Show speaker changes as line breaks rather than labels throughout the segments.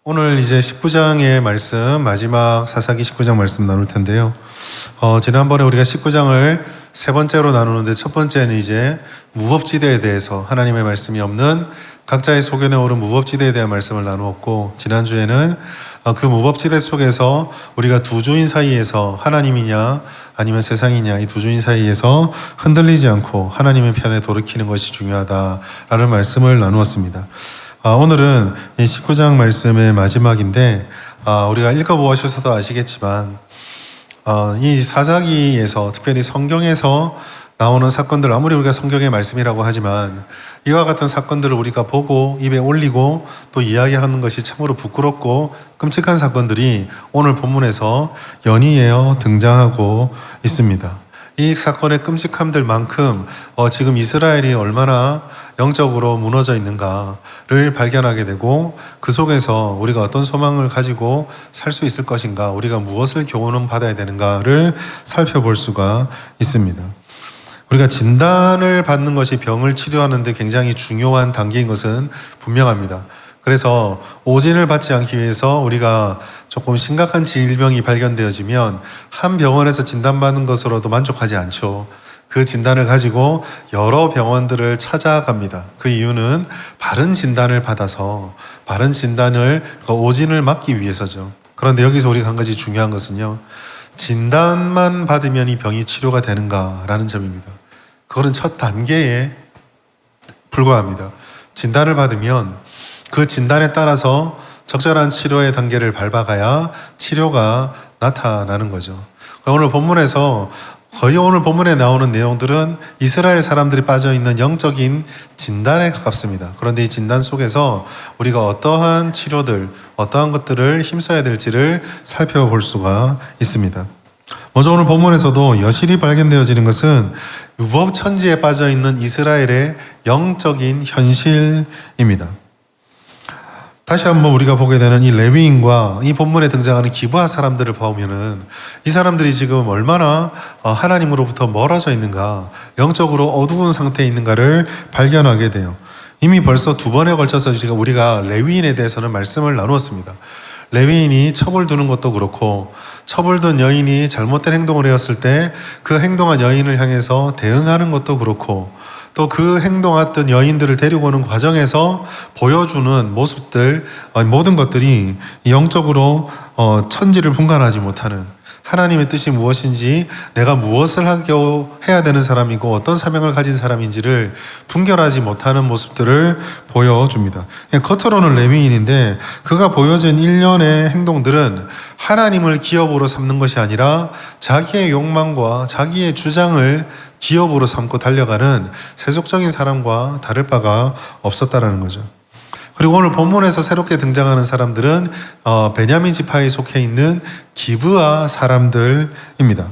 오늘 이제 19장의 말씀, 마지막 사사기 19장 말씀 나눌 텐데요. 지난번에 우리가 19장을 세 번째로 나누는데 첫 번째는 이제 무법지대에 대해서 하나님의 말씀이 없는 각자의 소견에 오른 무법지대에 대한 말씀을 나누었고, 지난주에는 그 무법지대 속에서 우리가 두 주인 사이에서 하나님이냐 아니면 세상이냐, 이 두 주인 사이에서 흔들리지 않고 하나님의 편에 돌이키는 것이 중요하다라는 말씀을 나누었습니다. 오늘은 이 19장 말씀의 마지막인데, 우리가 읽어보셔서도 아시겠지만, 이 사사기에서, 특별히 성경에서 나오는 사건들, 아무리 우리가 성경의 말씀이라고 하지만 이와 같은 사건들을 우리가 보고 입에 올리고 또 이야기하는 것이 참으로 부끄럽고 끔찍한 사건들이 오늘 본문에서 연이어 등장하고 있습니다. 이 사건의 끔찍함들만큼 지금 이스라엘이 얼마나 영적으로 무너져 있는가를 발견하게 되고, 그 속에서 우리가 어떤 소망을 가지고 살 수 있을 것인가, 우리가 무엇을 교훈을 받아야 되는가를 살펴볼 수가 있습니다. 우리가 진단을 받는 것이 병을 치료하는 데 굉장히 중요한 단계인 것은 분명합니다. 그래서 오진을 받지 않기 위해서 우리가 조금 심각한 질병이 발견되어지면 한 병원에서 진단받는 것으로도 만족하지 않죠. 그 진단을 가지고 여러 병원들을 찾아갑니다. 그 이유는 바른 진단을 받아서 바른 진단을, 오진을 막기 위해서죠. 그런데 여기서 우리가 한 가지 중요한 것은요, 진단만 받으면 이 병이 치료가 되는가라는 점입니다. 그거는 첫 단계에 불과합니다. 진단을 받으면 그 진단에 따라서 적절한 치료의 단계를 밟아가야 치료가 나타나는 거죠. 오늘 본문에서 거의 오늘 본문에 나오는 내용들은 이스라엘 사람들이 빠져있는 영적인 진단에 가깝습니다. 그런데 이 진단 속에서 우리가 어떠한 치료들, 어떠한 것들을 힘써야 될지를 살펴볼 수가 있습니다. 먼저 오늘 본문에서도 여실히 발견되어지는 것은 유법천지에 빠져있는 이스라엘의 영적인 현실입니다. 다시 한번 우리가 보게 되는 이 레위인과 이 본문에 등장하는 기브아 사람들을 보면은 이 사람들이 지금 얼마나 하나님으로부터 멀어져 있는가, 영적으로 어두운 상태에 있는가를 발견하게 돼요. 이미 벌써 두 번에 걸쳐서 우리가 레위인에 대해서는 말씀을 나누었습니다. 레위인이 첩을 두는 것도 그렇고, 첩을 둔 여인이 잘못된 행동을 했을 때 그 행동한 여인을 향해서 대응하는 것도 그렇고, 또 그 행동했던 여인들을 데리고 오는 과정에서 보여주는 모습들, 모든 것들이 영적으로 천지를 분간하지 못하는, 하나님의 뜻이 무엇인지, 내가 무엇을 해야 되는 사람이고 어떤 사명을 가진 사람인지를 분별하지 못하는 모습들을 보여줍니다. 겉으로는 레위인인데 그가 보여준 일련의 행동들은 하나님을 기업으로 삼는 것이 아니라 자기의 욕망과 자기의 주장을 기업으로 삼고 달려가는 세속적인 사람과 다를 바가 없었다라는 거죠. 그리고 오늘 본문에서 새롭게 등장하는 사람들은 베냐민 지파에 속해 있는 기브아 사람들입니다.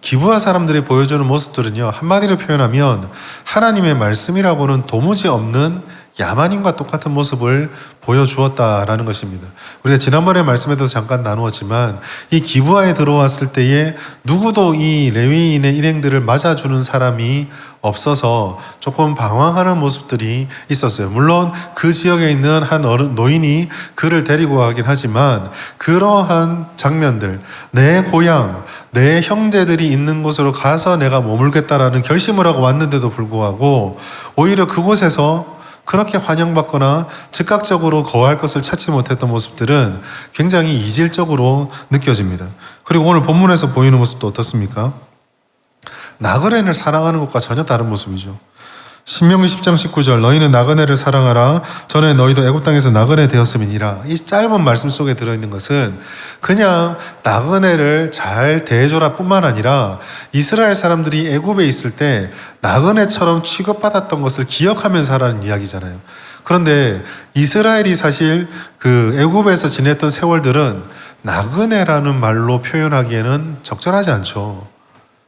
기브아 사람들이 보여주는 모습들은요, 한마디로 표현하면 하나님의 말씀이라고는 도무지 없는 야만인과 똑같은 모습을 보여주었다라는 것입니다. 우리가 지난번에 말씀에도 잠깐 나누었지만 이 기브아에 들어왔을 때에 누구도 이 레위인의 일행들을 맞아주는 사람이 없어서 조금 방황하는 모습들이 있었어요. 물론 그 지역에 있는 한 노인이 그를 데리고 가긴 하지만, 그러한 장면들, 내 고향, 내 형제들이 있는 곳으로 가서 내가 머물겠다라는 결심을 하고 왔는데도 불구하고 오히려 그곳에서 그렇게 환영받거나 즉각적으로 거할 것을 찾지 못했던 모습들은 굉장히 이질적으로 느껴집니다. 그리고 오늘 본문에서 보이는 모습도 어떻습니까? 나그네를 사랑하는 것과 전혀 다른 모습이죠. 신명기 10장 19절, 너희는 나그네를 사랑하라. 전에 너희도 애굽 땅에서 나그네 되었음이니라. 이 짧은 말씀 속에 들어있는 것은 그냥 나그네를 잘 대해줘라 뿐만 아니라 이스라엘 사람들이 애굽에 있을 때 나그네처럼 취급받았던 것을 기억하면서 하라는 이야기잖아요. 그런데 이스라엘이 사실 그 애굽에서 지냈던 세월들은 나그네라는 말로 표현하기에는 적절하지 않죠.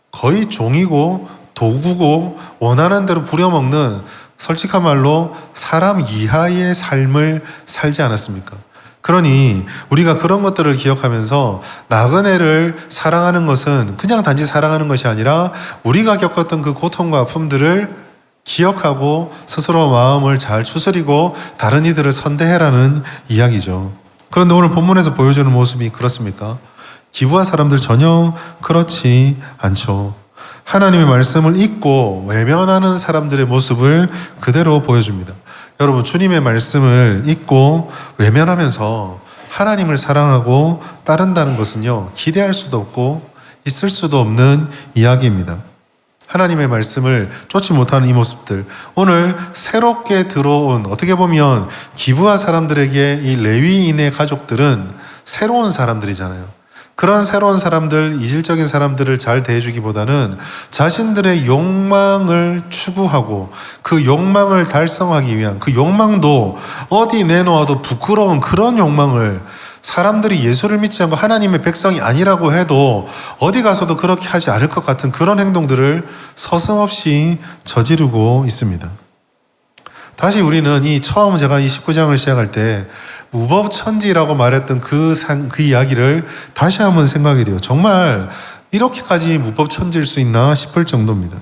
거의 종이고 도구고 원하는 대로 부려먹는, 솔직한 말로 사람 이하의 삶을 살지 않았습니까? 그러니 우리가 그런 것들을 기억하면서 나그네를 사랑하는 것은 그냥 단지 사랑하는 것이 아니라 우리가 겪었던 그 고통과 아픔들을 기억하고 스스로 마음을 잘 추스리고 다른 이들을 선대해라는 이야기죠. 그런데 오늘 본문에서 보여주는 모습이 그렇습니까? 기부한 사람들 전혀 그렇지 않죠. 하나님의 말씀을 잊고 외면하는 사람들의 모습을 그대로 보여줍니다. 여러분, 주님의 말씀을 잊고 외면하면서 하나님을 사랑하고 따른다는 것은요, 기대할 수도 없고 있을 수도 없는 이야기입니다. 하나님의 말씀을 쫓지 못하는 이 모습들, 오늘 새롭게 들어온, 어떻게 보면 기부한 사람들에게 이 레위인의 가족들은 새로운 사람들이잖아요. 그런 새로운 사람들, 이질적인 사람들을 잘 대해주기보다는 자신들의 욕망을 추구하고 그 욕망을 달성하기 위한, 그 욕망도 어디 내놓아도 부끄러운 그런 욕망을, 사람들이 예수를 믿지 않고 하나님의 백성이 아니라고 해도 어디 가서도 그렇게 하지 않을 것 같은 그런 행동들을 서슴없이 저지르고 있습니다. 다시 우리는 처음 제가 이 19장을 시작할 때 무법천지라고 말했던 그 이야기를 다시 한번 생각이 돼요. 정말 이렇게까지 무법천지일 수 있나 싶을 정도입니다.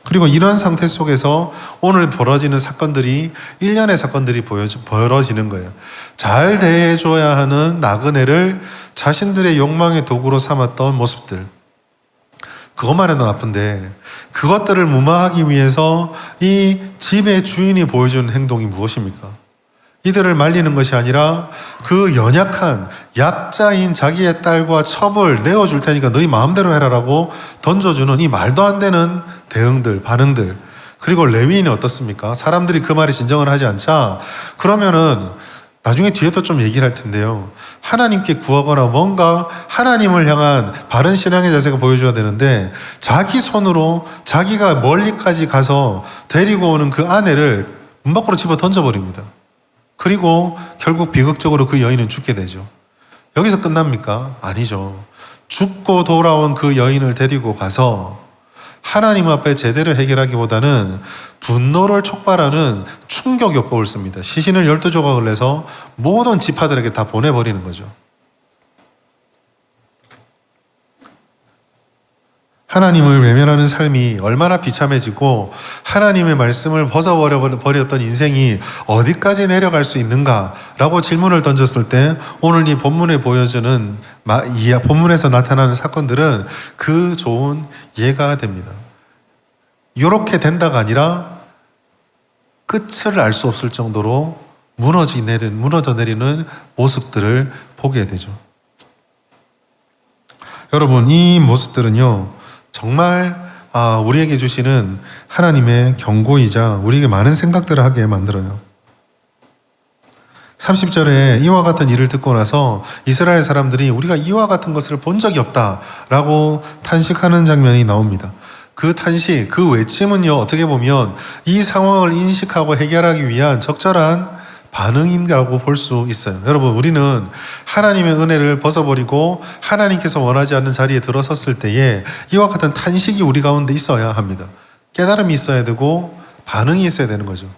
그리고 이런 상태 속에서 오늘 벌어지는 사건들이, 일련의 사건들이 벌어지는 거예요. 잘 대해줘야 하는 나그네를 자신들의 욕망의 도구로 삼았던 모습들. 그것만 해도 나쁜데 그것들을 무마하기 위해서 이 집의 주인이 보여주는 행동이 무엇입니까? 이들을 말리는 것이 아니라 그 연약한 약자인 자기의 딸과 첩을 내어줄 테니까 너희 마음대로 해라라고 던져주는 이 말도 안 되는 대응들, 반응들. 그리고 레위인이 어떻습니까? 사람들이 그 말에 진정을 하지 않자 그러면은 나중에 뒤에도 좀 얘기를 할 텐데요. 하나님께 구하거나 뭔가 하나님을 향한 바른 신앙의 자세가 보여줘야 되는데 자기 손으로 자기가 멀리까지 가서 데리고 오는 그 아내를 문 밖으로 집어 던져버립니다. 그리고 결국 비극적으로 그 여인은 죽게 되죠. 여기서 끝납니까? 아니죠. 죽고 돌아온 그 여인을 데리고 가서 하나님 앞에 제대로 해결하기보다는 분노를 촉발하는 충격요법을 씁니다. 시신을 12조각을 내서 모든 지파들에게 다 보내버리는 거죠. 하나님을 외면하는 삶이 얼마나 비참해지고 하나님의 말씀을 벗어버렸던 인생이 어디까지 내려갈 수 있는가라고 질문을 던졌을 때 오늘 이 본문에 보여주는, 본문에서 나타나는 사건들은 그 좋은 예가 됩니다. 이렇게 된다가 아니라 끝을 알 수 없을 정도로 무너져 내리는 모습들을 보게 되죠. 여러분, 이 모습들은요, 정말 우리에게 주시는 하나님의 경고이자 우리에게 많은 생각들을 하게 만들어요. 30절에 이와 같은 일을 듣고 나서 이스라엘 사람들이 우리가 이와 같은 것을 본 적이 없다라고 탄식하는 장면이 나옵니다. 그 탄식, 그 외침은요, 어떻게 보면 이 상황을 인식하고 해결하기 위한 적절한 반응이라고 볼 수 있어요. 여러분, 우리는 하나님의 은혜를 벗어버리고 하나님께서 원하지 않는 자리에 들어섰을 때에 이와 같은 탄식이 우리 가운데 있어야 합니다. 깨달음이 있어야 되고 반응이 있어야 되는 거죠.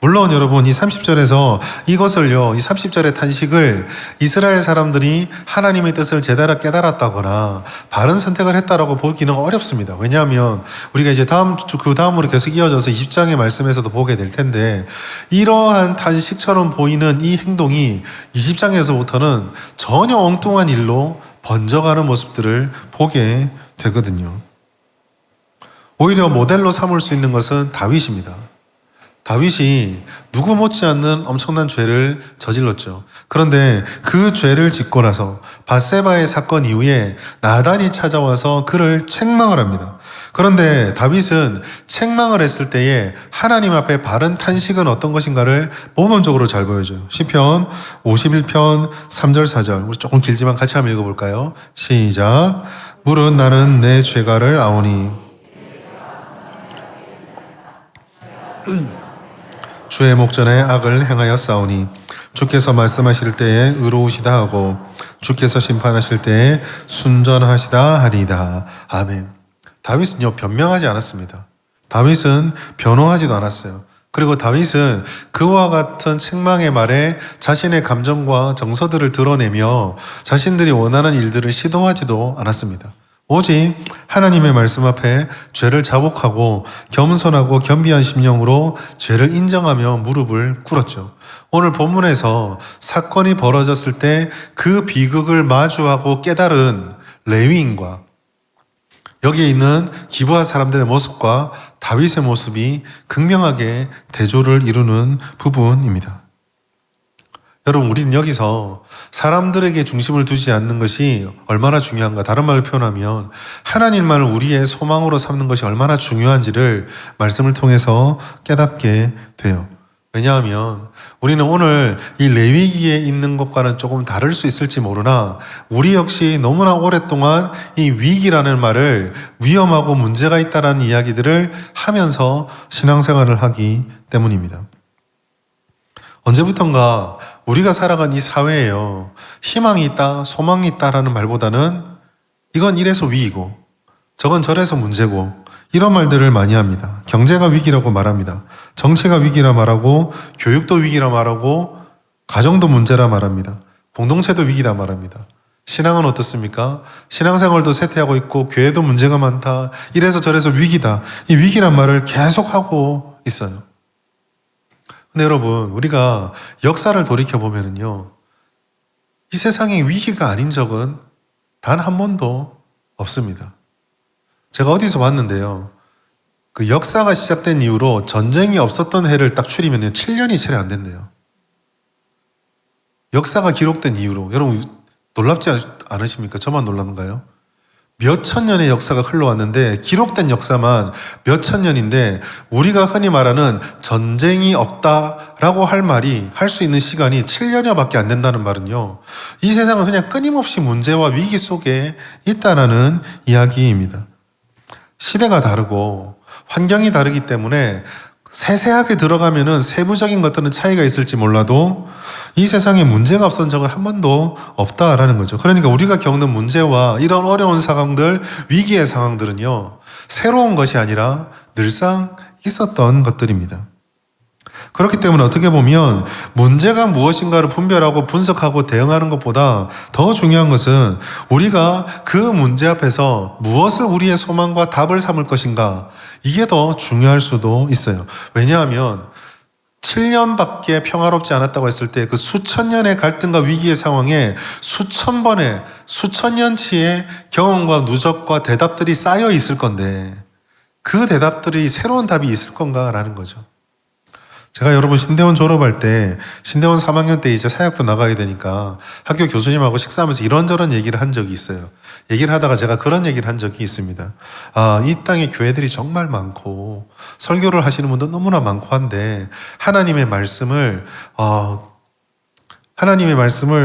물론 여러분, 이 30절에서 이것을요, 이 30절의 탄식을 이스라엘 사람들이 하나님의 뜻을 제대로 깨달았다거나 바른 선택을 했다라고 보기는 어렵습니다. 왜냐하면 우리가 이제 그 다음으로 계속 이어져서 20장의 말씀에서도 보게 될 텐데, 이러한 탄식처럼 보이는 이 행동이 20장에서부터는 전혀 엉뚱한 일로 번져가는 모습들을 보게 되거든요. 오히려 모델로 삼을 수 있는 것은 다윗입니다. 다윗이 누구 못지않는 엄청난 죄를 저질렀죠. 그런데 그 죄를 짓고 나서 밧세바의 사건 이후에 나단이 찾아와서 그를 책망을 합니다. 그런데 다윗은 책망을 했을 때에 하나님 앞에 바른 탄식은 어떤 것인가를 모범적으로 잘 보여줘요. 시편 51편 3절 4절, 우리 조금 길지만 같이 한번 읽어볼까요? 시작. 물은 나는 내 죄가를 아오니 주의 목전에 악을 행하여 싸우니 주께서 말씀하실 때에 의로우시다 하고 주께서 심판하실 때에 순전하시다 하리이다. 아멘. 다윗은요, 변명하지 않았습니다. 다윗은 변호하지도 않았어요. 그리고 다윗은 그와 같은 책망의 말에 자신의 감정과 정서들을 드러내며 자신들이 원하는 일들을 시도하지도 않았습니다. 오직 하나님의 말씀 앞에 죄를 자복하고 겸손하고 겸비한 심령으로 죄를 인정하며 무릎을 꿇었죠. 오늘 본문에서 사건이 벌어졌을 때 그 비극을 마주하고 깨달은 레위인과 여기에 있는 기브아 사람들의 모습과 다윗의 모습이 극명하게 대조를 이루는 부분입니다. 여러분, 우리는 여기서 사람들에게 중심을 두지 않는 것이 얼마나 중요한가, 다른 말로 표현하면 하나님만을 우리의 소망으로 삼는 것이 얼마나 중요한지를 말씀을 통해서 깨닫게 돼요. 왜냐하면 우리는 오늘 이 레위기에 있는 것과는 조금 다를 수 있을지 모르나 우리 역시 너무나 오랫동안 이 위기라는 말을 위험하고 문제가 있다라는 이야기들을 하면서 신앙생활을 하기 때문입니다. 언제부턴가 우리가 살아간 이 사회에요, 희망이 있다, 소망이 있다라는 말보다는 이건 이래서 위기고 저건 저래서 문제고 이런 말들을 많이 합니다. 경제가 위기라고 말합니다. 정치가 위기라 말하고 교육도 위기라 말하고 가정도 문제라 말합니다. 공동체도 위기다 말합니다. 신앙은 어떻습니까? 신앙생활도 쇠퇴하고 있고 교회도 문제가 많다. 이래서 저래서 위기다. 이 위기란 말을 계속하고 있어요. 근데 여러분, 우리가 역사를 돌이켜보면요, 이 세상에 위기가 아닌 적은 단 한 번도 없습니다. 제가 어디서 봤는데요, 그 역사가 시작된 이후로 전쟁이 없었던 해를 딱 추리면요, 7년이 채 안 된대요. 역사가 기록된 이후로. 여러분, 놀랍지 않으십니까? 저만 놀랐는가요? 몇천 년의 역사가 흘러왔는데 기록된 역사만 몇천 년인데 우리가 흔히 말하는 전쟁이 없다라고 할 수 있는 시간이 7년여밖에 안 된다는 말은요, 이 세상은 그냥 끊임없이 문제와 위기 속에 있다라는 이야기입니다. 시대가 다르고 환경이 다르기 때문에 세세하게 들어가면은 세부적인 것들은 차이가 있을지 몰라도 이 세상에 문제가 없었던 적은 한 번도 없다라는 거죠. 그러니까 우리가 겪는 문제와 이런 어려운 상황들, 위기의 상황들은요, 새로운 것이 아니라 늘상 있었던 것들입니다. 그렇기 때문에 어떻게 보면 문제가 무엇인가를 분별하고 분석하고 대응하는 것보다 더 중요한 것은 우리가 그 문제 앞에서 무엇을 우리의 소망과 답을 삼을 것인가, 이게 더 중요할 수도 있어요. 왜냐하면 7년밖에 평화롭지 않았다고 했을 때 그 수천 년의 갈등과 위기의 상황에 수천 번의, 수천 년치의 경험과 누적과 대답들이 쌓여 있을 건데 그 대답들이 새로운 답이 있을 건가라는 거죠. 제가 여러분 신대원 졸업할 때, 신대원 3학년 때 이제 사역도 나가야 되니까 학교 교수님하고 식사하면서 이런저런 얘기를 한 적이 있어요. 얘기를 하다가 제가 그런 얘기를 한 적이 있습니다. 이 땅에 교회들이 정말 많고 설교를 하시는 분도 너무나 많고 한데 하나님의 말씀을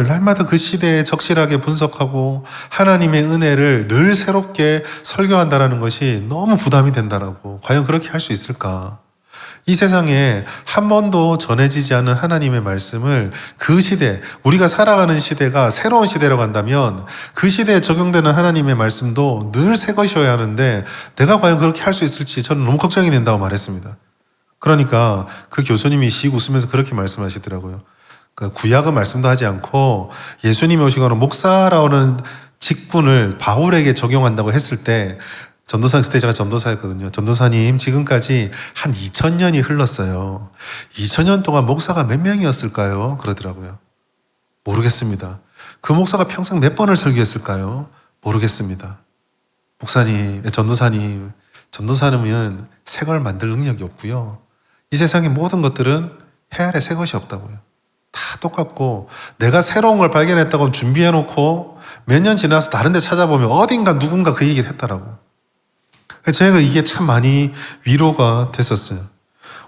날마다 그 시대에 적실하게 분석하고 하나님의 은혜를 늘 새롭게 설교한다라는 것이 너무 부담이 된다라고. 과연 그렇게 할 수 있을까? 이 세상에 한 번도 전해지지 않은 하나님의 말씀을 그 시대, 우리가 살아가는 시대가 새로운 시대로 간다면 그 시대에 적용되는 하나님의 말씀도 늘 새 것이어야 하는데 내가 과연 그렇게 할 수 있을지 저는 너무 걱정이 된다고 말했습니다. 그러니까 그 교수님이 씩 웃으면서 그렇게 말씀하시더라고요. 그 구약은 말씀도 하지 않고 예수님이 오시거나 목사라는 직분을 바울에게 적용한다고 했을 때, 전도사, 그때 제가 전도사였거든요. 전도사님, 지금까지 한 2000년이 흘렀어요. 2000년 동안 목사가 몇 명이었을까요? 그러더라고요. 모르겠습니다. 그 목사가 평생 몇 번을 설교했을까요? 모르겠습니다. 목사님, 전도사님, 전도사님은 새 걸 만들 능력이 없고요. 이 세상의 모든 것들은 해 아래 새 것이 없다고요. 다 똑같고 내가 새로운 걸 발견했다고 준비해놓고 몇 년 지나서 다른 데 찾아보면 어딘가 누군가 그 얘기를 했다라고. 제가 이게 참 많이 위로가 됐었어요.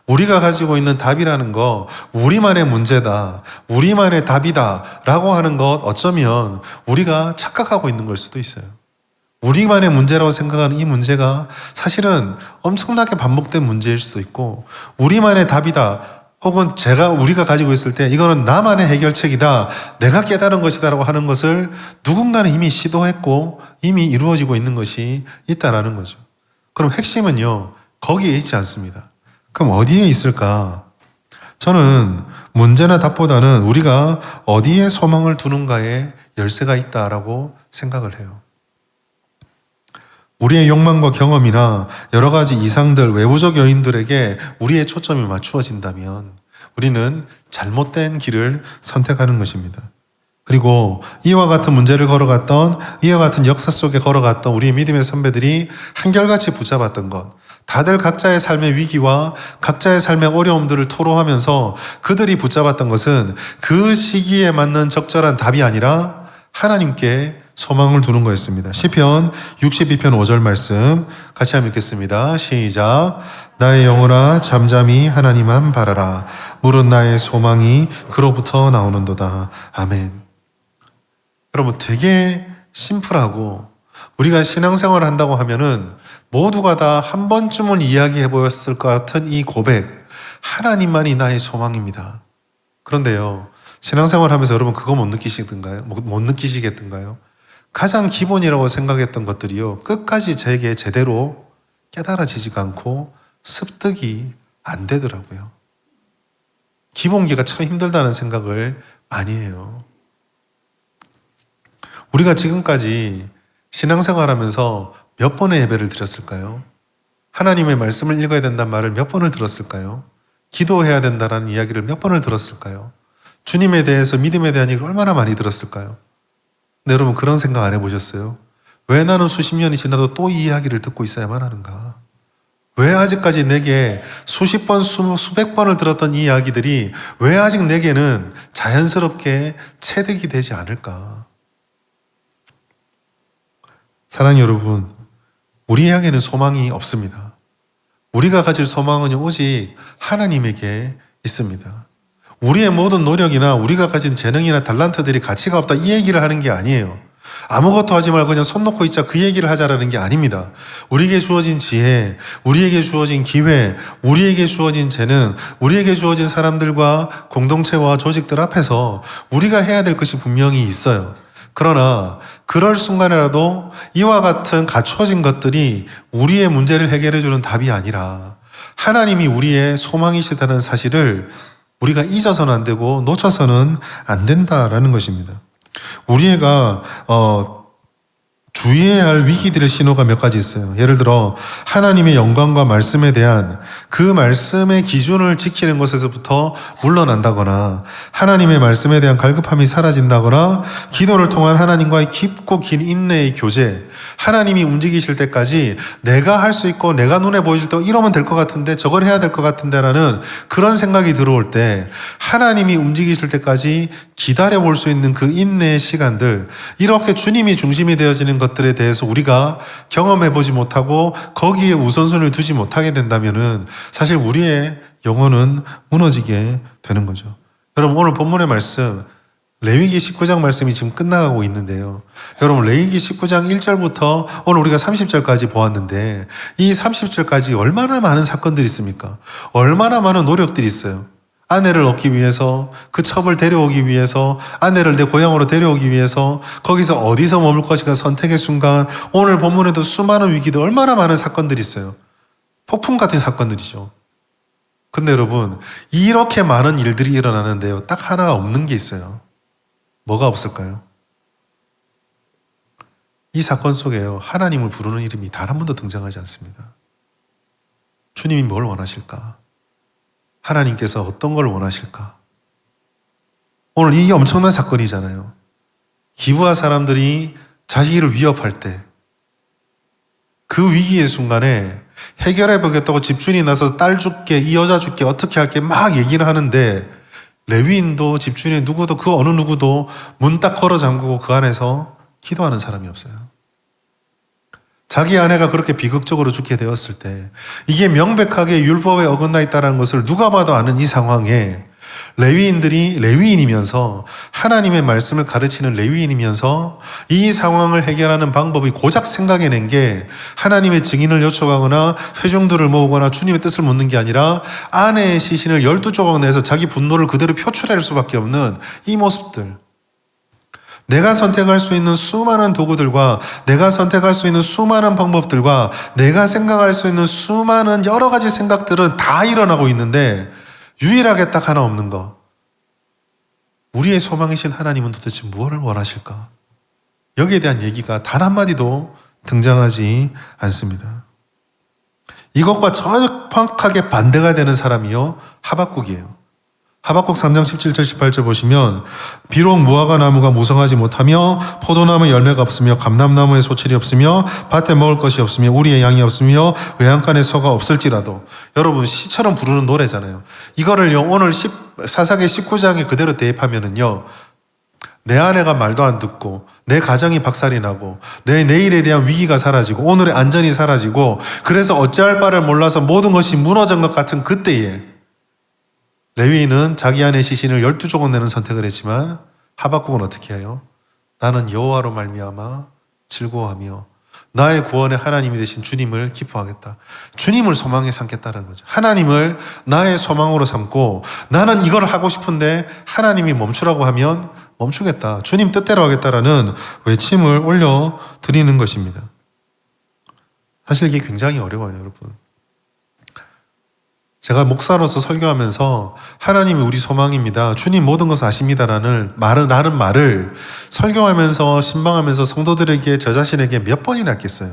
우리가 가지고 있는 답이라는 거, 우리만의 문제다, 우리만의 답이다 라고 하는 것, 어쩌면 우리가 착각하고 있는 걸 수도 있어요. 우리만의 문제라고 생각하는 이 문제가 사실은 엄청나게 반복된 문제일 수도 있고, 우리만의 답이다, 혹은 우리가 가지고 있을 때 이거는 나만의 해결책이다, 내가 깨달은 것이다라고 하는 것을 누군가는 이미 시도했고 이미 이루어지고 있는 것이 있다라는 거죠. 그럼 핵심은요, 거기에 있지 않습니다. 그럼 어디에 있을까? 저는 문제나 답보다는 우리가 어디에 소망을 두는가에 열쇠가 있다라고 생각을 해요. 우리의 욕망과 경험이나 여러 가지 이상들, 외부적 요인들에게 우리의 초점이 맞추어진다면 우리는 잘못된 길을 선택하는 것입니다. 그리고 이와 같은 문제를 걸어갔던, 이와 같은 역사 속에 걸어갔던 우리의 믿음의 선배들이 한결같이 붙잡았던 것, 다들 각자의 삶의 위기와 각자의 삶의 어려움들을 토로하면서 그들이 붙잡았던 것은 그 시기에 맞는 적절한 답이 아니라 하나님께 소망을 두는 거였습니다. 시편 62편 5절 말씀 같이 한번 읽겠습니다. 시작. 나의 영혼아 잠잠히 하나님만 바라라. 물은 나의 소망이 그로부터 나오는도다. 아멘. 여러분, 되게 심플하고 우리가 신앙생활을 한다고 하면은 모두가 다 한 번쯤은 이야기해 보였을 것 같은 이 고백, 하나님만이 나의 소망입니다. 그런데요, 신앙생활 하면서 여러분 그거 못 느끼시던가요? 못 느끼시겠던가요? 가장 기본이라고 생각했던 것들이요, 끝까지 제게 제대로 깨달아지지가 않고 습득이 안 되더라고요. 기본기가 참 힘들다는 생각을 많이 해요. 우리가 지금까지 신앙생활 하면서 몇 번의 예배를 드렸을까요? 하나님의 말씀을 읽어야 된다는 말을 몇 번을 들었을까요? 기도해야 된다는 이야기를 몇 번을 들었을까요? 주님에 대해서, 믿음에 대한 얘기를 얼마나 많이 들었을까요? 근데 여러분 그런 생각 안 해보셨어요? 왜 나는 수십 년이 지나도 또 이 이야기를 듣고 있어야만 하는가? 왜 아직까지 내게 수십 번, 수백 번을 들었던 이 이야기들이 왜 아직 내게는 자연스럽게 체득이 되지 않을까? 사랑하는 여러분, 우리에게는 소망이 없습니다. 우리가 가질 소망은 오직 하나님에게 있습니다. 우리의 모든 노력이나 우리가 가진 재능이나 달란트들이 가치가 없다, 이 얘기를 하는 게 아니에요. 아무것도 하지 말고 그냥 손 놓고 있자, 그 얘기를 하자라는 게 아닙니다. 우리에게 주어진 지혜, 우리에게 주어진 기회, 우리에게 주어진 재능, 우리에게 주어진 사람들과 공동체와 조직들 앞에서 우리가 해야 될 것이 분명히 있어요. 그러나 그럴 순간에라도 이와 같은 갖추어진 것들이 우리의 문제를 해결해주는 답이 아니라 하나님이 우리의 소망이시다는 사실을 우리가 잊어서는 안 되고 놓쳐서는 안 된다라는 것입니다. 우리가 주의해야 할 위기들의 신호가 몇 가지 있어요. 예를 들어 하나님의 영광과 말씀에 대한 그 말씀의 기준을 지키는 것에서부터 물러난다거나, 하나님의 말씀에 대한 갈급함이 사라진다거나, 기도를 통한 하나님과의 깊고 긴 인내의 교제, 하나님이 움직이실 때까지 내가 할 수 있고 내가 눈에 보이실 때 이러면 될 것 같은데, 저걸 해야 될 것 같은데 라는 그런 생각이 들어올 때 하나님이 움직이실 때까지 기다려볼 수 있는 그 인내의 시간들, 이렇게 주님이 중심이 되어지는 것들에 대해서 우리가 경험해보지 못하고 거기에 우선순위를 두지 못하게 된다면은 사실 우리의 영혼은 무너지게 되는 거죠. 여러분, 오늘 본문의 말씀 레위기 19장 말씀이 지금 끝나가고 있는데요. 여러분, 레위기 19장 1절부터 오늘 우리가 30절까지 보았는데 이 30절까지 얼마나 많은 사건들이 있습니까? 얼마나 많은 노력들이 있어요. 아내를 얻기 위해서, 그 첩을 데려오기 위해서, 아내를 내 고향으로 데려오기 위해서, 거기서 어디서 머물 것인가 선택의 순간, 오늘 본문에도 수많은 위기들, 얼마나 많은 사건들이 있어요. 폭풍 같은 사건들이죠. 근데 여러분, 이렇게 많은 일들이 일어나는데요, 딱 하나가 없는 게 있어요. 뭐가 없을까요? 이 사건 속에요, 하나님을 부르는 이름이 단 한 번도 등장하지 않습니다. 주님이 뭘 원하실까? 하나님께서 어떤 걸 원하실까? 오늘 이게 엄청난 사건이잖아요. 기브아 사람들이 자기를 위협할 때 그 위기의 순간에 해결해 보겠다고 집주인이 나서 딸 줄게, 이 여자 줄게, 어떻게 할게 막 얘기를 하는데 레위인도 집주인이 누구도, 그 어느 누구도 문 딱 걸어 잠그고 그 안에서 기도하는 사람이 없어요. 자기 아내가 그렇게 비극적으로 죽게 되었을 때, 이게 명백하게 율법에 어긋나 있다는 것을 누가 봐도 아는 이 상황에 레위인들이, 레위인이면서 하나님의 말씀을 가르치는 레위인이면서 이 상황을 해결하는 방법이 고작 생각해낸 게 하나님의 증인을 요청하거나 회중들을 모으거나 주님의 뜻을 묻는 게 아니라 아내의 시신을 12조각 내서 자기 분노를 그대로 표출할 수밖에 없는 이 모습들, 내가 선택할 수 있는 수많은 도구들과 내가 선택할 수 있는 수많은 방법들과 내가 생각할 수 있는 수많은 여러 가지 생각들은 다 일어나고 있는데 유일하게 딱 하나 없는 거, 우리의 소망이신 하나님은 도대체 무엇을 원하실까? 여기에 대한 얘기가 단 한마디도 등장하지 않습니다. 이것과 정확하게 반대가 되는 사람이요, 하박국이에요. 하박국 3장 17절 18절 보시면 비록 무화과 나무가 무성하지 못하며 포도나무에 열매가 없으며 감람나무에 소출이 없으며 밭에 먹을 것이 없으며 우리의 양이 없으며 외양간에 소가 없을지라도, 여러분 시처럼 부르는 노래잖아요. 이거를요 오늘 사사기 19장에 그대로 대입하면은요, 내 아내가 말도 안 듣고 내 가정이 박살이 나고 내 내일에 대한 위기가 사라지고 오늘의 안전이 사라지고 그래서 어찌할 바를 몰라서 모든 것이 무너진 것 같은 그때에 레위인은 자기 아내 시신을 12조각 내는 선택을 했지만 하박국은 어떻게 해요? 나는 여호와로 말미암아 즐거워하며 나의 구원의 하나님이 되신 주님을 기뻐하겠다. 주님을 소망에 삼겠다는 거죠. 하나님을 나의 소망으로 삼고 나는 이걸 하고 싶은데 하나님이 멈추라고 하면 멈추겠다. 주님 뜻대로 하겠다라는 외침을 올려드리는 것입니다. 사실 이게 굉장히 어려워요, 여러분. 제가 목사로서 설교하면서 하나님이 우리 소망입니다, 주님 모든 것을 아십니다라는 말을 설교하면서 신방하면서 성도들에게, 저 자신에게 몇 번이나 했겠어요.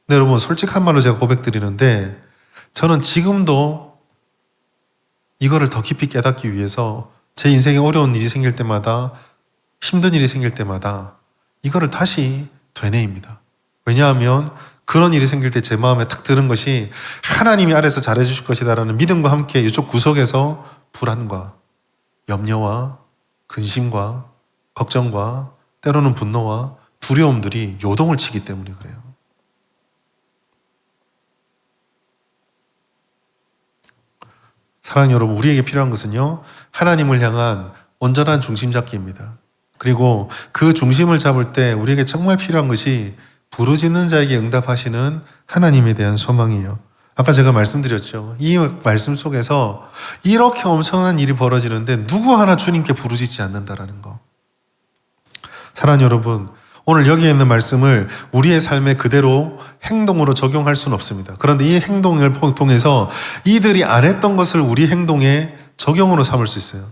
근데 여러분 솔직한 말로 제가 고백드리는데 저는 지금도 이거를 더 깊이 깨닫기 위해서 제 인생에 어려운 일이 생길 때마다, 힘든 일이 생길 때마다 이거를 다시 되뇌입니다. 왜냐하면 그런 일이 생길 때 제 마음에 탁 드는 것이 하나님이 아래서 잘해주실 것이다라는 믿음과 함께 이쪽 구석에서 불안과 염려와 근심과 걱정과 때로는 분노와 두려움들이 요동을 치기 때문에 그래요. 사랑하는 여러분, 우리에게 필요한 것은요, 하나님을 향한 온전한 중심 잡기입니다. 그리고 그 중심을 잡을 때 우리에게 정말 필요한 것이 부르짖는 자에게 응답하시는 하나님에 대한 소망이에요. 아까 제가 말씀드렸죠. 이 말씀 속에서 이렇게 엄청난 일이 벌어지는데 누구 하나 주님께 부르짖지 않는다라는 거. 사랑하는 여러분, 오늘 여기에 있는 말씀을 우리의 삶에 그대로 행동으로 적용할 수는 없습니다. 그런데 이 행동을 통해서 이들이 안 했던 것을 우리 행동에 적용으로 삼을 수 있어요.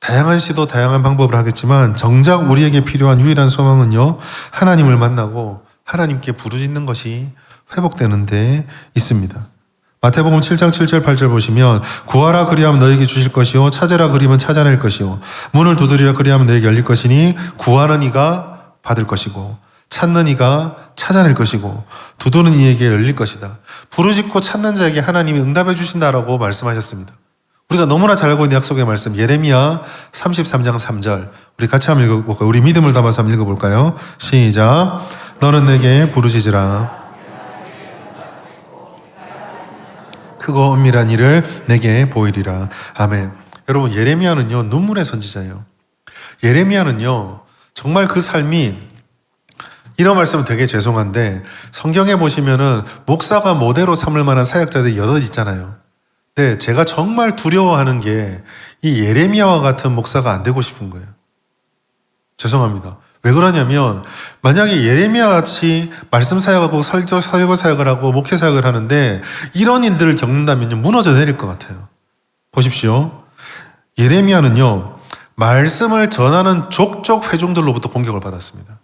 다양한 시도, 다양한 방법을 하겠지만 정작 우리에게 필요한 유일한 소망은요, 하나님을 만나고 하나님께 부르짖는 것이 회복되는 데 있습니다. 마태복음 7장 7절 8절 보시면 구하라 그리하면 너에게 주실 것이요 찾으라 그리면 찾아낼 것이요 문을 두드리라 그리하면 너에게 열릴 것이니 구하는 이가 받을 것이고 찾는 이가 찾아낼 것이고 두드리는 이에게 열릴 것이다. 부르짖고 찾는 자에게 하나님이 응답해 주신다라고 말씀하셨습니다. 우리가 너무나 잘 알고 있는 약속의 말씀, 예레미야 33장 3절. 우리 같이 한번 읽어볼까요? 우리 믿음을 담아서 한번 읽어볼까요? 시작. 너는 내게 부르짖으라. 크고 엄밀한 일을 내게 보이리라. 아멘. 여러분, 예레미야는요, 눈물의 선지자예요. 예레미야는요, 정말 그 삶이, 이런 말씀은 되게 죄송한데, 성경에 보시면은 목사가 모델로 삼을 만한 사역자들이 여럿 있잖아요. 네, 제가 정말 두려워하는 게 이 예레미야와 같은 목사가 안 되고 싶은 거예요. 죄송합니다. 왜 그러냐면 만약에 예레미야 같이 말씀 사역하고 설교 사역을 하고 목회 사역을 하는데 이런 일들을 겪는다면 무너져 내릴 것 같아요. 보십시오. 예레미야는요, 말씀을 전하는 족족 회중들로부터 공격을 받았습니다.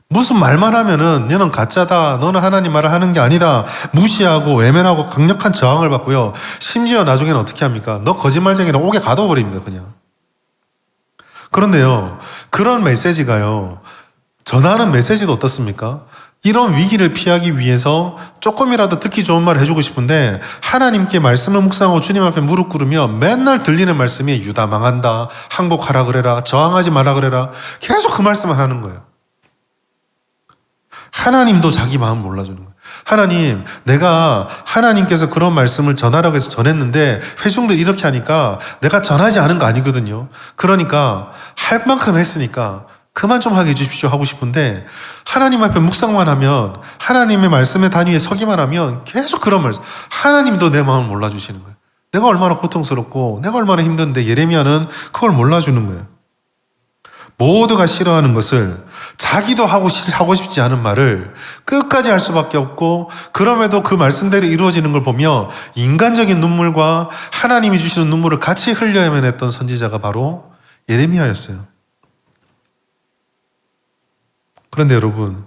무슨 말만 하면은 너는 가짜다, 너는 하나님 말을 하는 게 아니다, 무시하고 외면하고 강력한 저항을 받고요. 심지어 나중에는 어떻게 합니까? 너 거짓말쟁이라 옥에 가둬버립니다, 그냥. 그런데요, 그런 메시지가요, 전하는 메시지도 어떻습니까? 이런 위기를 피하기 위해서 조금이라도 듣기 좋은 말을 해주고 싶은데 하나님께 말씀을 묵상하고 주님 앞에 무릎 꿇으면 맨날 들리는 말씀이 유다 망한다, 항복하라 그래라, 저항하지 마라 그래라, 계속 그 말씀을 하는 거예요. 하나님도 자기 마음 몰라주는 거예요. 하나님, 내가 하나님께서 그런 말씀을 전하라고 해서 전했는데 회중들이 이렇게 하니까 내가 전하지 않은 거 아니거든요. 그러니까 할 만큼 했으니까 그만 좀 하게 해주십시오 하고 싶은데 하나님 앞에 묵상만 하면, 하나님의 말씀의 단위에 서기만 하면 계속 그런 말씀, 하나님도 내 마음을 몰라주시는 거예요. 내가 얼마나 고통스럽고 내가 얼마나 힘든데 예레미야는 그걸 몰라주는 거예요. 모두가 싫어하는 것을, 자기도 하고 싶지 않은 말을 끝까지 할 수밖에 없고, 그럼에도 그 말씀대로 이루어지는 걸 보며 인간적인 눈물과 하나님이 주시는 눈물을 같이 흘려야만 했던 선지자가 바로 예레미야였어요. 그런데 여러분,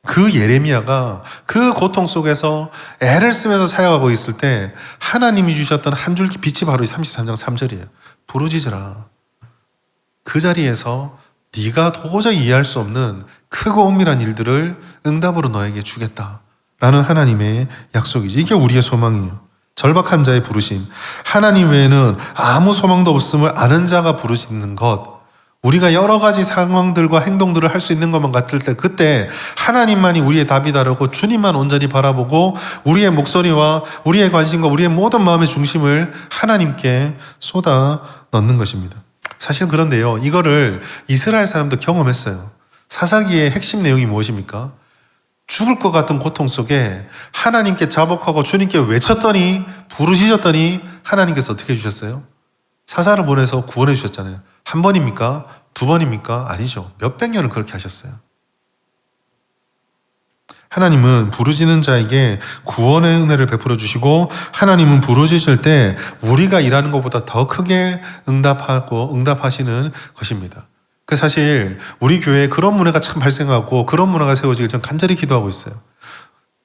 그 예레미야가 그 고통 속에서 애를 쓰면서 사역하고 있을 때 하나님이 주셨던 한 줄기 빛이 바로 이 33장 3절이에요. 부르짖으라. 그 자리에서 네가 도저히 이해할 수 없는 크고 엄밀한 일들을 응답으로 너에게 주겠다라는 하나님의 약속이죠. 이게 우리의 소망이에요. 절박한 자의 부르심. 하나님 외에는 아무 소망도 없음을 아는 자가 부르짖는 것. 우리가 여러 가지 상황들과 행동들을 할 수 있는 것만 같을 때 그때 하나님만이 우리의 답이다라고 주님만 온전히 바라보고 우리의 목소리와 우리의 관심과 우리의 모든 마음의 중심을 하나님께 쏟아 넣는 것입니다. 사실 그런데요, 이거를 이스라엘 사람도 경험했어요. 사사기의 핵심 내용이 무엇입니까? 죽을 것 같은 고통 속에 하나님께 자복하고 주님께 외쳤더니 부르짖었더니 하나님께서 어떻게 해주셨어요? 사사를 보내서 구원해 주셨잖아요. 한 번입니까? 두 번입니까? 아니죠. 몇백 년을 그렇게 하셨어요. 하나님은 부르짖는 자에게 구원의 은혜를 베풀어 주시고 하나님은 부르짖을 때 우리가 일하는 것보다 더 크게 응답하시는 것입니다. 그 사실 우리 교회에 그런 문화가 참 발생하고 그런 문화가 세워지길 전 간절히 기도하고 있어요.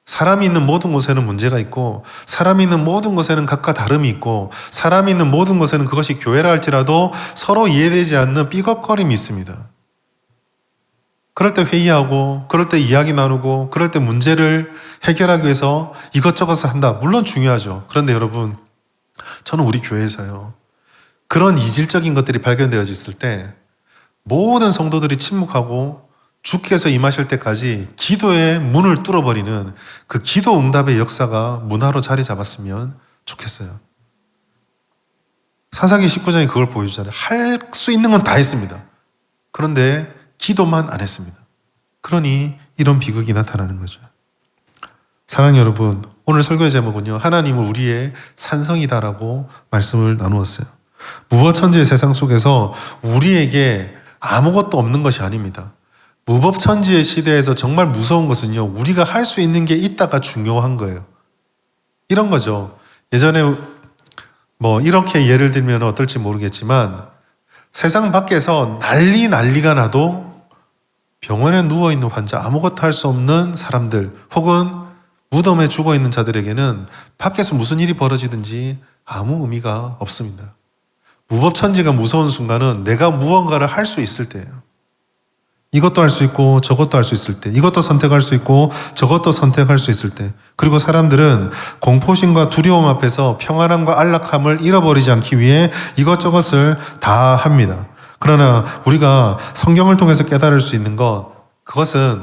사람이 있는 모든 곳에는 문제가 있고 사람이 있는 모든 곳에는 각각 다름이 있고 사람이 있는 모든 곳에는 그것이 교회라 할지라도 서로 이해되지 않는 삐걱거림이 있습니다. 그럴 때 회의하고 그럴 때 이야기 나누고 그럴 때 문제를 해결하기 위해서 이것저것을 한다. 물론 중요하죠. 그런데 여러분, 저는 우리 교회에서요, 그런 이질적인 것들이 발견되어졌을 때 모든 성도들이 침묵하고 주께서 임하실 때까지 기도의 문을 뚫어버리는 그 기도 응답의 역사가 문화로 자리 잡았으면 좋겠어요. 사사기 19장이 그걸 보여주잖아요. 할 수 있는 건 다 했습니다. 그런데 기도만 안 했습니다. 그러니 이런 비극이 나타나는 거죠. 사랑하는 여러분, 오늘 설교의 제목은요, 하나님은 우리의 산성이다라고 말씀을 나누었어요. 무법천지의 세상 속에서 우리에게 아무것도 없는 것이 아닙니다. 무법천지의 시대에서 정말 무서운 것은요, 우리가 할 수 있는 게 있다가 중요한 거예요. 이런 거죠. 예전에 이렇게 예를 들면 어떨지 모르겠지만 세상 밖에서 난리가 나도 병원에 누워있는 환자, 아무것도 할 수 없는 사람들 혹은 무덤에 죽어있는 자들에게는 밖에서 무슨 일이 벌어지든지 아무 의미가 없습니다. 무법천지가 무서운 순간은 내가 무언가를 할 수 있을 때예요. 이것도 할 수 있고 저것도 할 수 있을 때, 이것도 선택할 수 있고 저것도 선택할 수 있을 때, 그리고 사람들은 공포심과 두려움 앞에서 평안함과 안락함을 잃어버리지 않기 위해 이것저것을 다 합니다. 그러나 우리가 성경을 통해서 깨달을 수 있는 것, 그것은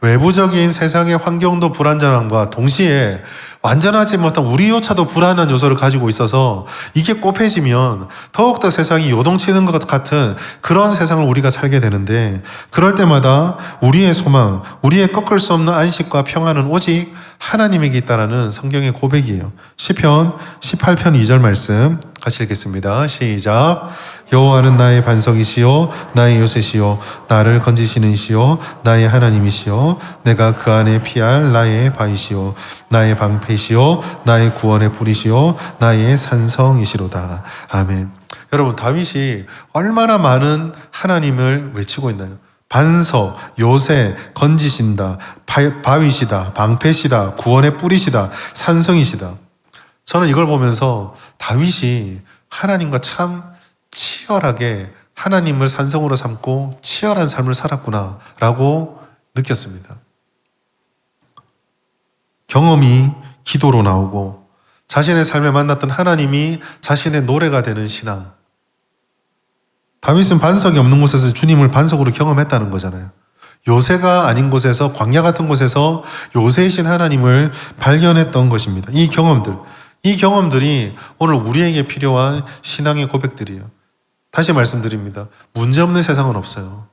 외부적인 세상의 환경도 불안전함과 동시에 완전하지 못한 우리조차도 불안한 요소를 가지고 있어서 이게 꼽혀지면 더욱더 세상이 요동치는 것 같은 그런 세상을 우리가 살게 되는데, 그럴 때마다 우리의 소망, 우리의 꺾을 수 없는 안식과 평안은 오직 하나님에게 있다라는 성경의 고백이에요. 시편 18편 2절 말씀 같이 읽겠습니다. 시작. 여호와는 나의 반석이시요 나의 요새시요 나를 건지시는 시요 나의 하나님이시요 내가 그 안에 피할 나의 바위시요 나의 방패시요 나의 구원의 불이시요 나의 산성이시로다. 아멘. 여러분, 다윗이 얼마나 많은 하나님을 외치고 있나요? 반석, 요새, 건지신다, 바위시다, 방패시다, 구원의 뿌리시다, 산성이시다. 저는 이걸 보면서 다윗이 하나님과 참 치열하게 하나님을 산성으로 삼고 치열한 삶을 살았구나라고 느꼈습니다. 경험이 기도로 나오고 자신의 삶에 만났던 하나님이 자신의 노래가 되는 신앙. 다윗은 반석이 없는 곳에서 주님을 반석으로 경험했다는 거잖아요. 요새가 아닌 곳에서, 광야 같은 곳에서 요새이신 하나님을 발견했던 것입니다. 이 경험들이 오늘 우리에게 필요한 신앙의 고백들이에요. 다시 말씀드립니다. 문제없는 세상은 없어요.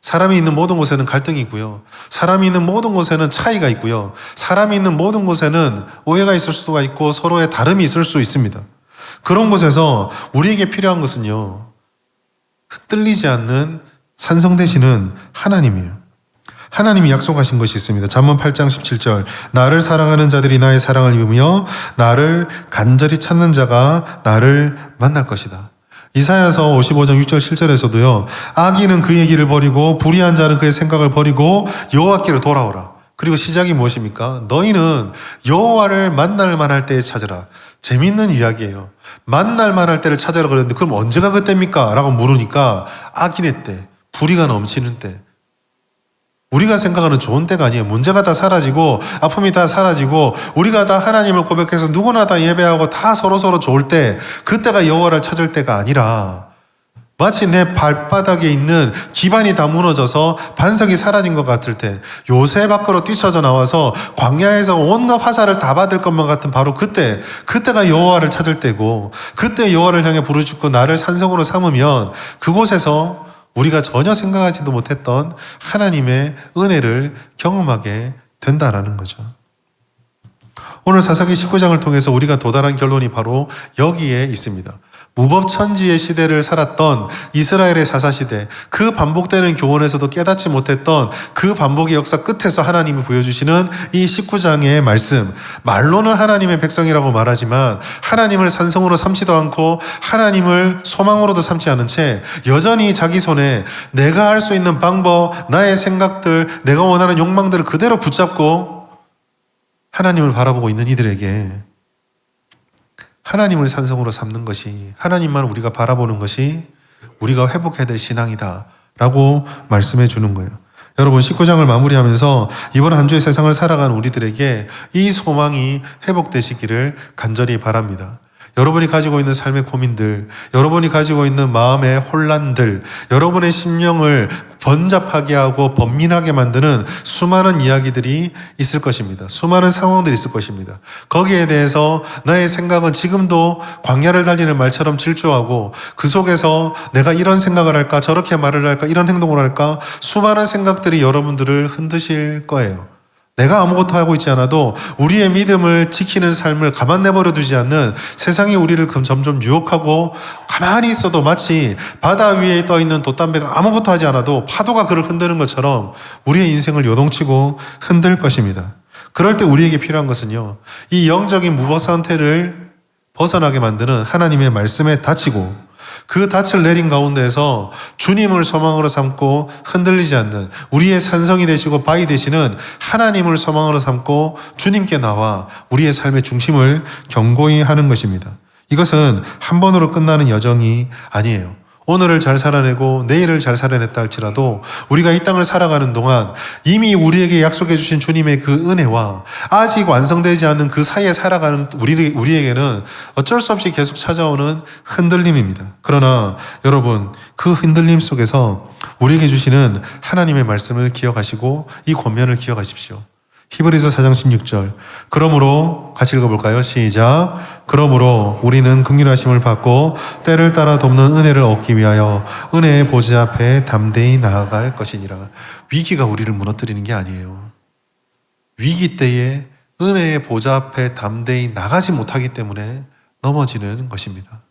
사람이 있는 모든 곳에는 갈등이 있고요. 사람이 있는 모든 곳에는 차이가 있고요. 사람이 있는 모든 곳에는 오해가 있을 수가 있고 서로의 다름이 있을 수 있습니다. 그런 곳에서 우리에게 필요한 것은요, 흔들리지 않는 산성 되시는 하나님이에요. 하나님이 약속하신 것이 있습니다. 잠언 8장 17절. 나를 사랑하는 자들이 나의 사랑을 입으며 나를 간절히 찾는 자가 나를 만날 것이다. 이사야서 55장 6절 7절에서도요. 악인은 그의 길을 버리고 불의한 자는 그의 생각을 버리고 여호와께로 돌아오라. 그리고 시작이 무엇입니까? 너희는 여호와를 만날 만할 때에 찾으라. 재밌는 이야기예요. 만날 만할 때를 찾으라 그랬는데 그럼 언제가 그때입니까? 라고 물으니까 악인의 때, 불의가 넘치는 때. 우리가 생각하는 좋은 때가 아니에요. 문제가 다 사라지고 아픔이 다 사라지고 우리가 다 하나님을 고백해서 누구나 다 예배하고 다 서로서로 좋을 때, 그때가 여호와를 찾을 때가 아니라 마치 내 발바닥에 있는 기반이 다 무너져서 반석이 사라진 것 같을 때, 요새 밖으로 뛰쳐져 나와서 광야에서 온갖 화살을 다 받을 것만 같은 바로 그때가 여호와를 찾을 때고, 그때 여호와를 향해 부르짖고 나를 산성으로 삼으면 그곳에서 우리가 전혀 생각하지도 못했던 하나님의 은혜를 경험하게 된다라는 거죠. 오늘 사사기 19장을 통해서 우리가 도달한 결론이 바로 여기에 있습니다. 무법천지의 시대를 살았던 이스라엘의 사사시대, 그 반복되는 교훈에서도 깨닫지 못했던 그 반복의 역사 끝에서 하나님이 보여주시는 이 19장의 말씀, 말로는 하나님의 백성이라고 말하지만 하나님을 산성으로 삼지도 않고 하나님을 소망으로도 삼지 않은 채 여전히 자기 손에 내가 할 수 있는 방법, 나의 생각들, 내가 원하는 욕망들을 그대로 붙잡고 하나님을 바라보고 있는 이들에게 하나님을 산성으로 삼는 것이, 하나님만 우리가 바라보는 것이 우리가 회복해야 될 신앙이다 라고 말씀해 주는 거예요. 여러분, 19장을 마무리하면서 이번 한 주의 세상을 살아가는 우리들에게 이 소망이 회복되시기를 간절히 바랍니다. 여러분이 가지고 있는 삶의 고민들, 여러분이 가지고 있는 마음의 혼란들, 여러분의 심령을 번잡하게 하고 번민하게 만드는 수많은 이야기들이 있을 것입니다. 수많은 상황들이 있을 것입니다. 거기에 대해서 나의 생각은 지금도 광야를 달리는 말처럼 질주하고 그 속에서 내가 이런 생각을 할까, 저렇게 말을 할까, 이런 행동을 할까, 수많은 생각들이 여러분들을 흔드실 거예요. 내가 아무것도 하고 있지 않아도 우리의 믿음을 지키는 삶을 가만 내버려 두지 않는 세상이 우리를 점점 유혹하고, 가만히 있어도 마치 바다 위에 떠 있는 돛담배가 아무것도 하지 않아도 파도가 그를 흔드는 것처럼 우리의 인생을 요동치고 흔들 것입니다. 그럴 때 우리에게 필요한 것은요, 이 영적인 무법 상태를 벗어나게 만드는 하나님의 말씀에 닫히고 그 닻을 내린 가운데에서 주님을 소망으로 삼고 흔들리지 않는, 우리의 산성이 되시고 바위 되시는 하나님을 소망으로 삼고 주님께 나와 우리의 삶의 중심을 견고히 하는 것입니다. 이것은 한 번으로 끝나는 여정이 아니에요. 오늘을 잘 살아내고 내일을 잘 살아냈다 할지라도 우리가 이 땅을 살아가는 동안 이미 우리에게 약속해 주신 주님의 그 은혜와 아직 완성되지 않은 그 사이에 살아가는 우리에게는 어쩔 수 없이 계속 찾아오는 흔들림입니다. 그러나 여러분, 그 흔들림 속에서 우리에게 주시는 하나님의 말씀을 기억하시고 이 권면을 기억하십시오. 히브리서 4장 16절. 그러므로 같이 읽어볼까요? 시작. 그러므로 우리는 긍휼하심을 받고 때를 따라 돕는 은혜를 얻기 위하여 은혜의 보좌 앞에 담대히 나아갈 것이니라. 위기가 우리를 무너뜨리는 게 아니에요. 위기 때에 은혜의 보좌 앞에 담대히 나가지 못하기 때문에 넘어지는 것입니다.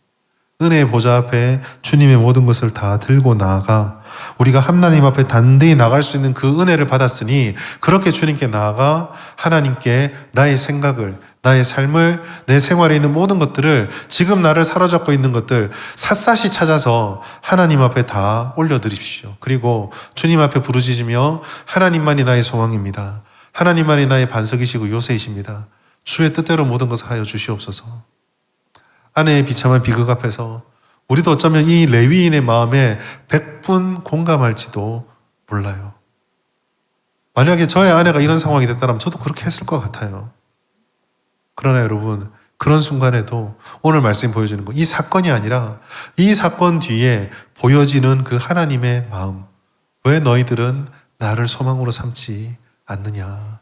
은혜의 보좌 앞에 주님의 모든 것을 다 들고 나아가 우리가 하나님 앞에 단대히 나갈 수 있는 그 은혜를 받았으니, 그렇게 주님께 나아가 하나님께 나의 생각을, 나의 삶을, 내 생활에 있는 모든 것들을, 지금 나를 사로잡고 있는 것들 샅샅이 찾아서 하나님 앞에 다 올려드립시오. 그리고 주님 앞에 부르짖으며 하나님만이 나의 소망입니다. 하나님만이 나의 반석이시고 요새이십니다. 주의 뜻대로 모든 것을 하여 주시옵소서. 아내의 비참한 비극 앞에서 우리도 어쩌면 이 레위인의 마음에 100분 공감할지도 몰라요. 만약에 저의 아내가 이런 상황이 됐다면 저도 그렇게 했을 것 같아요. 그러나 여러분, 그런 순간에도 오늘 말씀이 보여주는 거, 이 사건이 아니라 이 사건 뒤에 보여지는 그 하나님의 마음, 왜 너희들은 나를 소망으로 삼지 않느냐,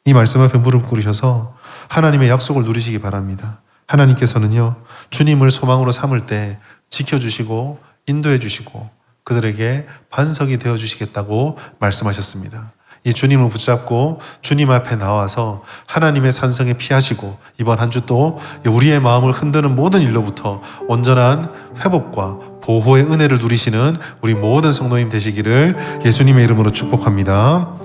이 말씀 앞에 무릎 꿇으셔서 하나님의 약속을 누리시기 바랍니다. 하나님께서는요, 주님을 소망으로 삼을 때 지켜주시고 인도해 주시고 그들에게 반석이 되어 주시겠다고 말씀하셨습니다. 이 주님을 붙잡고 주님 앞에 나와서 하나님의 산성에 피하시고 이번 한 주 또 우리의 마음을 흔드는 모든 일로부터 온전한 회복과 보호의 은혜를 누리시는 우리 모든 성도님 되시기를 예수님의 이름으로 축복합니다.